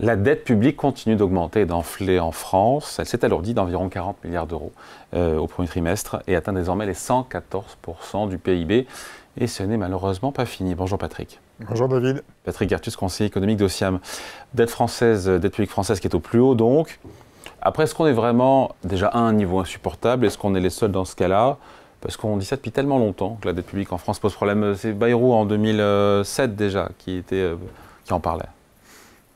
La dette publique continue d'augmenter et d'enfler en France. Elle s'est alourdie d'environ 40 milliards d'euros au premier trimestre et atteint désormais les 114% du PIB. Et ce n'est malheureusement pas fini. Bonjour Patrick. Bonjour David. Patrick Gartus, conseiller économique d'Ociam. Dette publique française qui est au plus haut donc. Après, est-ce qu'on est vraiment déjà à un niveau insupportable? Est-ce qu'on est les seuls dans ce cas-là? Parce qu'on dit ça depuis tellement longtemps que la dette publique en France pose problème. C'est Bayrou en 2007 déjà qui en parlait.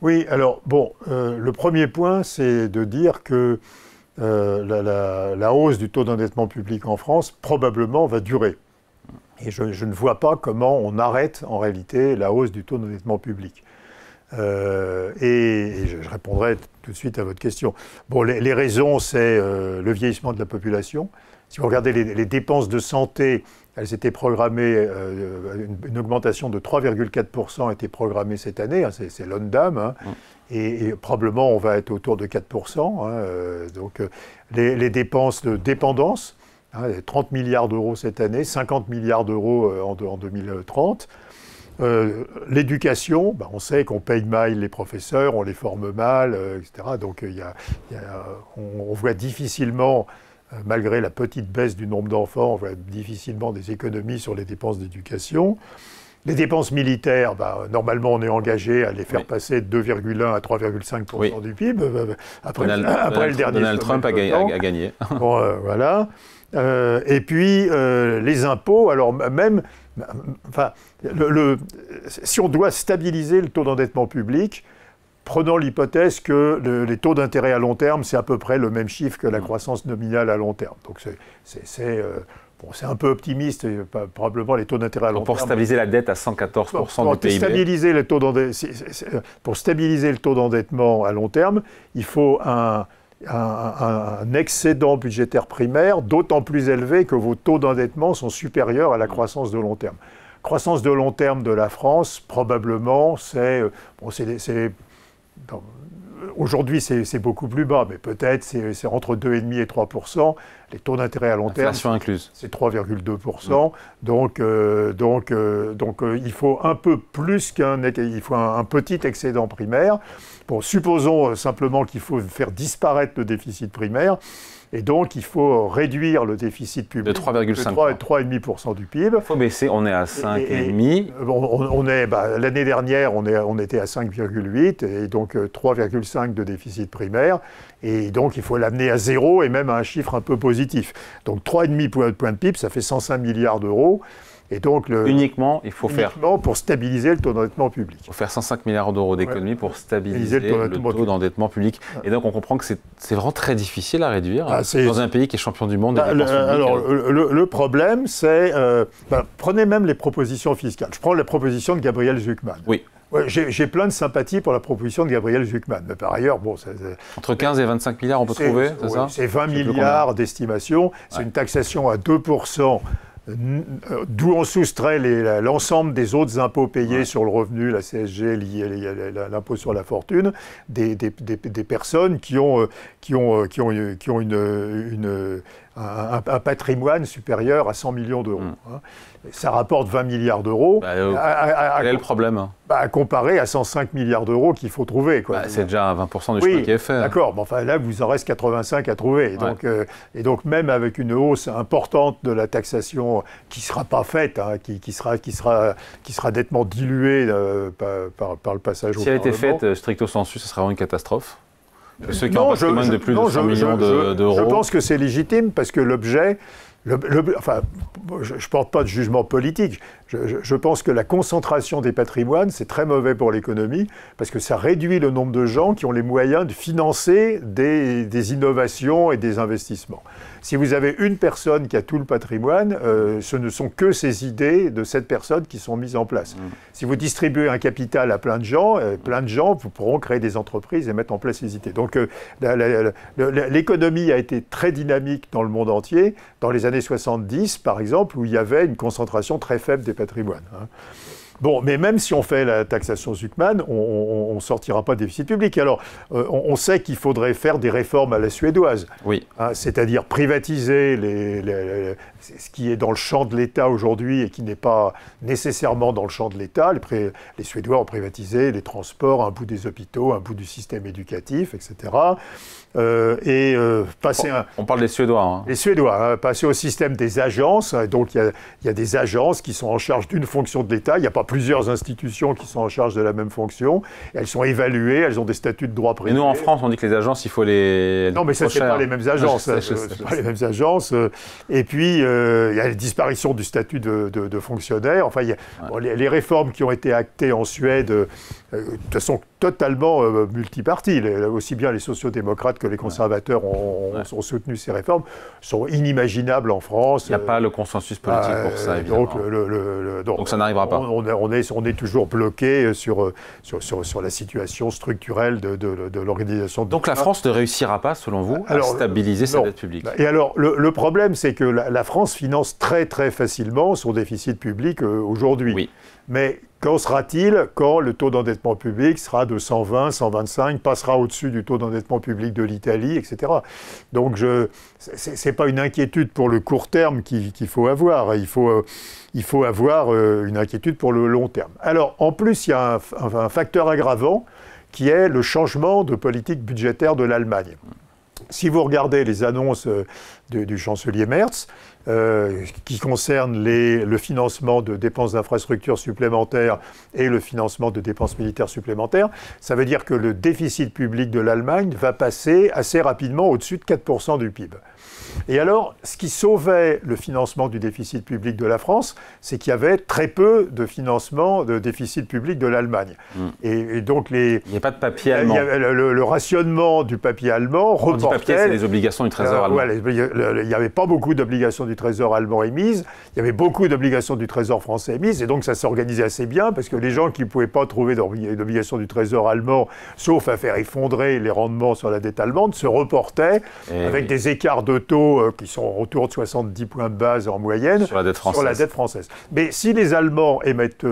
Oui, alors bon, le premier point, c'est de dire que la hausse du taux d'endettement public en France probablement va durer. Et je ne vois pas comment on arrête en réalité la hausse du taux d'endettement public. Et je répondrai tout de suite à votre question. Bon, les raisons, c'est le vieillissement de la population. Si vous regardez les dépenses de santé, elles étaient programmées, une augmentation de 3,4% était programmée cette année, hein, c'est l'ONDAM, hein, et probablement on va être autour de 4%. Hein, donc les dépenses de dépendance, hein, 30 milliards d'euros cette année, 50 milliards d'euros en 2030. L'éducation, ben on sait qu'on paye mal les professeurs, on les forme mal, etc. Donc on voit difficilement, malgré la petite baisse du nombre d'enfants, on voit difficilement des économies sur les dépenses d'éducation. Les dépenses militaires, ben, normalement on est engagé à les faire passer de 2,1 à 3,5% du PIB. Après le dernier Donald Trump a gagné. Bon, voilà. Et puis les impôts, alors même... Enfin, si on doit stabiliser le taux d'endettement public, prenons l'hypothèse que les taux d'intérêt à long terme, c'est à peu près le même chiffre que la croissance nominale à long terme. Donc c'est un peu optimiste, et probablement les taux d'intérêt à long terme. Pour stabiliser la dette à 114% du PIB. Pour stabiliser le taux d'endettement à long terme, il faut un excédent budgétaire primaire d'autant plus élevé que vos taux d'endettement sont supérieurs à la croissance de long terme. Croissance de long terme de la France, probablement, aujourd'hui c'est beaucoup plus bas, mais peut-être c'est entre 2,5 et 3%. Les taux d'intérêt à long terme, c'est 3,2%. Donc il faut un peu plus il faut un petit excédent primaire. Bon, supposons simplement qu'il faut faire disparaître le déficit primaire. Et donc, il faut réduire le déficit public de 3,5% du PIB. Il faut baisser, on est à 5,5. L'année dernière, on était à 5,8 et donc 3,5 de déficit primaire. Et donc, il faut l'amener à zéro et même à un chiffre un peu positif. Donc, 3,5 points de PIB, ça fait 105 milliards d'euros. Et donc uniquement pour stabiliser le taux d'endettement public. Il faut faire 105 milliards d'euros d'économies pour stabiliser le taux d'endettement public. Et donc on comprend que c'est vraiment très difficile à réduire dans un pays qui est champion du monde des dépenses publiques. Alors le problème, c'est... prenez même les propositions fiscales. Je prends la proposition de Gabriel Zucman. Oui. Ouais, j'ai plein de sympathie pour la proposition de Gabriel Zucman. Mais par ailleurs, bon... Entre 15 et 25 milliards, on peut trouver, c'est ça? C'est 20 milliards d'estimation. C'est une taxation à 2%. D'où on soustrait l'ensemble des autres impôts payés sur le revenu, la CSG, l'impôt sur la fortune, des personnes qui ont un patrimoine supérieur à 100 millions d'euros. Ça rapporte 20 milliards d'euros. Quel est le problème? Comparé à 105 milliards d'euros qu'il faut trouver. C'est déjà 20% du chemin qui est fait. D'accord, mais enfin là, vous en reste 85 à trouver. Et donc même avec une hausse importante de la taxation qui ne sera pas faite, hein, qui sera nettement diluée par le passage au Parlement. Si elle était faite stricto sensu, ce serait vraiment une catastrophe. Ceux qui ont un patrimoine de plus de 100 millions d'euros. Je pense que c'est légitime parce que l'objet... Enfin, je ne porte pas de jugement politique. Je pense que la concentration des patrimoines, c'est très mauvais pour l'économie parce que ça réduit le nombre de gens qui ont les moyens de financer des innovations et des investissements. Si vous avez une personne qui a tout le patrimoine, ce ne sont que ces idées de cette personne qui sont mises en place. Si vous distribuez un capital à plein de gens, vous pourront créer des entreprises et mettre en place ces idées. Donc l'économie a été très dynamique dans le monde entier. Dans les années 70, par exemple, où il y avait une concentration très faible des patrimoines. Bon, mais même si on fait la taxation Zucman, on ne sortira pas de déficit public. Alors, on sait qu'il faudrait faire des réformes à la suédoise. Oui. C'est-à-dire privatiser ce qui est dans le champ de l'État aujourd'hui et qui n'est pas nécessairement dans le champ de l'État. Les Suédois ont privatisé les transports, un bout des hôpitaux, un bout du système éducatif, etc. On parle des Suédois. Hein. Les Suédois, passer au système des agences. Donc il y a des agences qui sont en charge d'une fonction de l'État. Il n'y a pas plusieurs institutions qui sont en charge de la même fonction. Elles sont évaluées, elles ont des statuts de droit privé. Et nous, en France, on dit que les agences, il faut les... Non, mais ça, c'est pas les mêmes agences. C'est pas les mêmes agences. Et puis, il y a la disparition du statut de fonctionnaire. Enfin, les réformes qui ont été actées en Suède sont totalement multiparties. Aussi bien les sociodémocrates que les conservateurs ont soutenu ces réformes, sont inimaginables en France. Il n'y a pas le consensus politique pour ça, évidemment. Donc ça n'arrivera pas. On est toujours bloqué sur la situation structurelle de l'organisation. Donc la France ne réussira pas, selon vous, à stabiliser sa dette publique. Et alors, le problème, c'est que la France finance très très facilement son déficit public aujourd'hui. Oui. Mais quand sera-t-il quand le taux d'endettement public sera de 120, 125, passera au-dessus du taux d'endettement public de l'Italie, etc. Donc, ce n'est pas une inquiétude pour le court terme qu'il faut avoir. Il faut avoir une inquiétude pour le long terme. Alors, en plus, il y a un facteur aggravant qui est le changement de politique budgétaire de l'Allemagne. Si vous regardez les annonces du chancelier Merz, qui concernent le financement de dépenses d'infrastructures supplémentaires et le financement de dépenses militaires supplémentaires, ça veut dire que le déficit public de l'Allemagne va passer assez rapidement au-dessus de 4% du PIB. Et alors, ce qui sauvait le financement du déficit public de la France, c'est qu'il y avait très peu de financement de déficit public de l'Allemagne. Et donc, il n'y a pas de papier allemand. Le rationnement du papier allemand reportait... Du papier, c'est les obligations du Trésor allemand. Il n'y avait pas beaucoup d'obligations du Trésor allemand émises, il y avait beaucoup d'obligations du Trésor français émises, et donc ça s'organisait assez bien, parce que les gens qui ne pouvaient pas trouver d'obligations du Trésor allemand, sauf à faire effondrer les rendements sur la dette allemande, se reportaient avec des écarts de taux qui sont autour de 70 points de base en moyenne sur la dette française. Mais si les Allemands émettent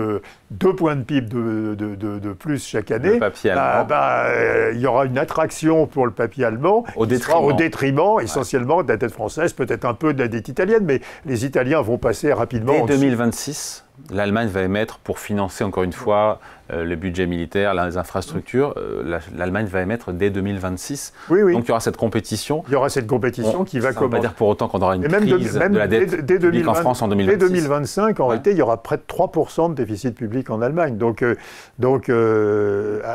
2 points de PIB de plus chaque année, il y aura une attraction pour le papier allemand au détriment essentiellement de la dette française, peut-être un peu de la dette italienne, mais les Italiens vont passer rapidement. Dès 2026, l'Allemagne va émettre, pour financer encore une fois le budget militaire, les infrastructures, l'Allemagne va émettre dès 2026. Oui. Donc il y aura cette compétition. Il y aura cette compétition qui va commencer. Ça ne veut pas dire pour autant qu'on aura une crise de la dette publique en France en 2026. Dès 2025, en réalité, il y aura près de 3% de déficit public en Allemagne. Donc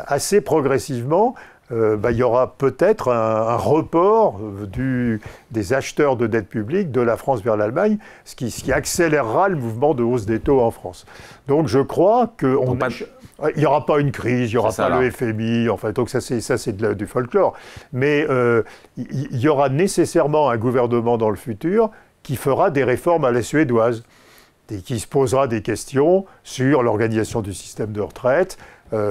assez progressivement, il y aura peut-être un report des acheteurs de dette publique de la France vers l'Allemagne, ce qui accélérera le mouvement de hausse des taux en France. Donc je crois qu'il n'y aura pas une crise, il n'y aura pas le FMI, enfin, donc ça c'est du folklore. Mais il y aura nécessairement un gouvernement dans le futur qui fera des réformes à la suédoise, et qui se posera des questions sur l'organisation du système de retraite,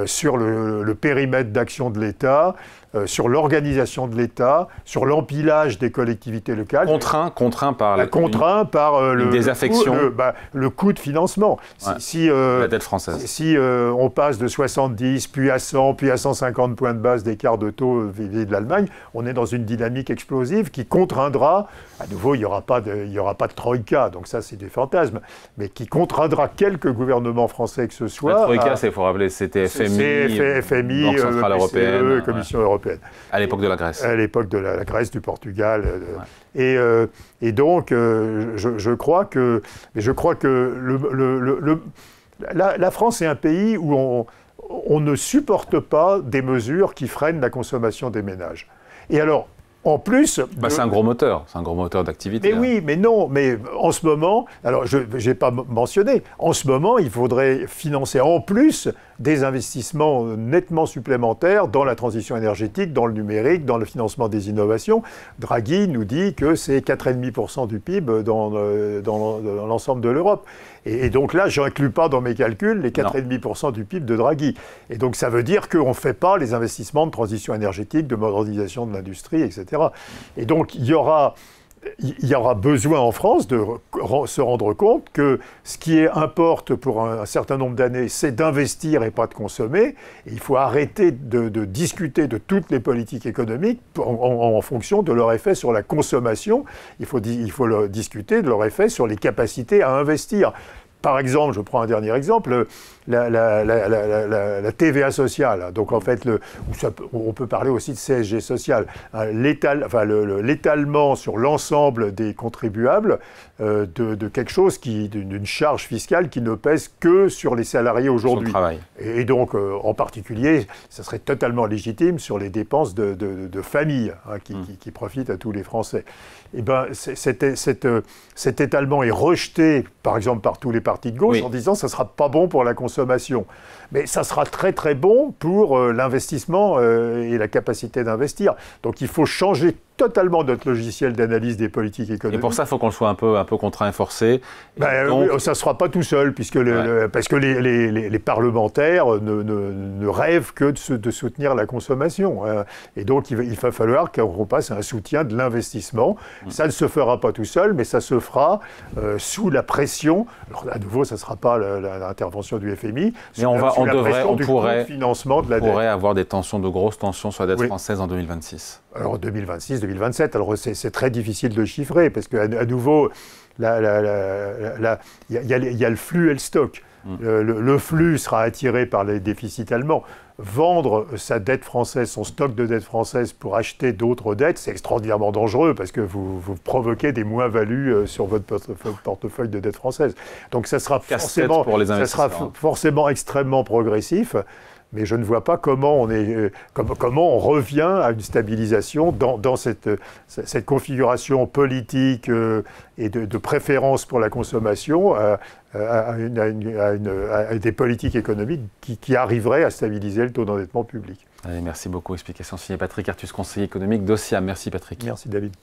sur le périmètre d'action de l'État, sur l'organisation de l'État, sur l'empilage des collectivités locales. Contraint par une désaffection. Le coût de financement. La dette française. Si on passe de 70, puis à 100, puis à 150 points de base d'écart de taux vis-à-vis de l'Allemagne, on est dans une dynamique explosive qui contraindra, à nouveau, il n'y aura pas de troïka, donc ça c'est des fantasmes, mais qui contraindra quelques gouvernements français que ce soit. La troïka, il faut rappeler, c'était FMI, Banque Centrale Européenne, Commission européenne. À l'époque de la Grèce. À l'époque de la Grèce, du Portugal. Et donc, je crois que la France est un pays où on ne supporte pas des mesures qui freinent la consommation des ménages. Et alors, en plus... c'est un gros moteur, d'activité. Mais oui, mais non, mais en ce moment, alors je n'ai pas mentionné, en ce moment, il faudrait financer en plus des investissements nettement supplémentaires dans la transition énergétique, dans le numérique, dans le financement des innovations. Draghi nous dit que c'est 4,5% du PIB dans l'ensemble de l'Europe. Et donc là, je n'inclus pas dans mes calculs les 4,5% du PIB de Draghi. Et donc ça veut dire qu'on ne fait pas les investissements de transition énergétique, de modernisation de l'industrie, etc. Et donc il y aura il y aura besoin en France de se rendre compte que ce qui importe pour un certain nombre d'années, c'est d'investir et pas de consommer. Et il faut arrêter de discuter de toutes les politiques économiques en fonction de leur effet sur la consommation. Il faut discuter de leur effet sur les capacités à investir. Par exemple, je prends un dernier exemple, la TVA sociale. Donc en fait, on peut parler aussi de CSG social. L'étalement sur l'ensemble des contribuables de quelque chose d'une charge fiscale qui ne pèse que sur les salariés aujourd'hui. Et donc, en particulier, ça serait totalement légitime sur les dépenses de famille qui profitent à tous les Français. Et ben, cet étalement est rejeté, par exemple, par tous les partis de gauche en disant que ça ne sera pas bon pour la consommation. Mais ça sera très très bon pour l'investissement et la capacité d'investir. Donc il faut changer totalement notre logiciel d'analyse des politiques économiques. Et pour ça, il faut qu'on soit un peu contraint et forcé. Donc... oui, ça ne sera pas tout seul, puisque parce que les parlementaires ne rêvent que de soutenir la consommation. Et donc, il va falloir qu'on passe à un soutien de l'investissement. Ça ne se fera pas tout seul, mais ça se fera sous la pression. Alors, à nouveau, ça ne sera pas l'intervention du FMI. Mais on pourrait avoir des tensions, de grosses tensions sur la dette française en 2026. Alors, en 2026, 2027, alors c'est très difficile de chiffrer, parce qu'à nouveau, il y a le flux et le stock. Le flux sera attiré par les déficits allemands. Vendre sa dette française, son stock de dette française pour acheter d'autres dettes, c'est extraordinairement dangereux parce que vous provoquez des moins-values sur votre portefeuille de dette française. Donc ça sera forcément extrêmement progressif. Mais je ne vois pas comment on revient à une stabilisation dans cette configuration politique et de préférence pour la consommation à des politiques économiques qui arriveraient à stabiliser le taux d'endettement public. Allez, merci beaucoup. Explication signée Patrick Artus, conseiller économique d'Ociam. Merci Patrick. Merci David.